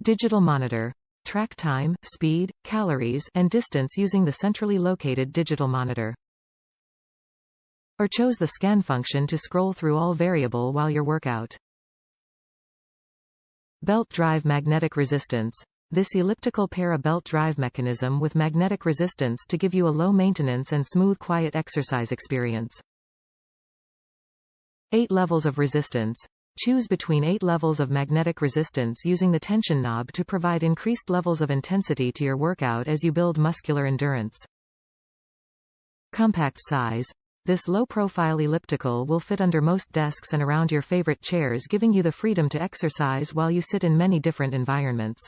Digital monitor. Track time, speed, calories, and distance using the centrally located digital monitor. Or chose the scan function to scroll through all variable while your workout. Belt drive magnetic resistance. This elliptical para-belt drive mechanism with magnetic resistance to give you a low maintenance and smooth quiet exercise experience. 8 levels of resistance. Choose between 8 levels of magnetic resistance using the tension knob to provide increased levels of intensity to your workout as you build muscular endurance. Compact size. This low-profile elliptical will fit under most desks and around your favorite chairs, giving you the freedom to exercise while you sit in many different environments.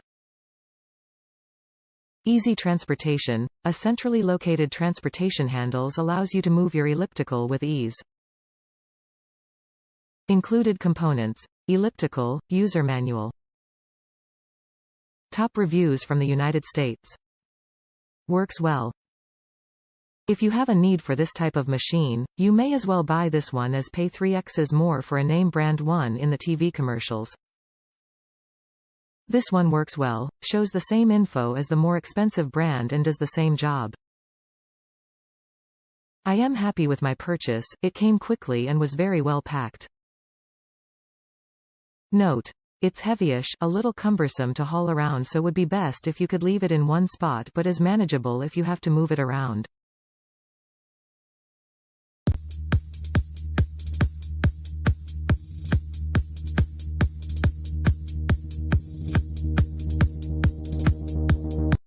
Easy transportation. A centrally located transportation handles allows you to move your elliptical with ease. Included components. Elliptical, user manual. Top reviews from the United States. Works well. If you have a need for this type of machine, you may as well buy this one as pay 3x's more for a name brand one in the TV commercials. This one works well, shows the same info as the more expensive brand and does the same job. I am happy with my purchase, it came quickly and was very well packed. Note: it's heavyish, a little cumbersome to haul around, so would be best if you could leave it in one spot, but is manageable if you have to move it around.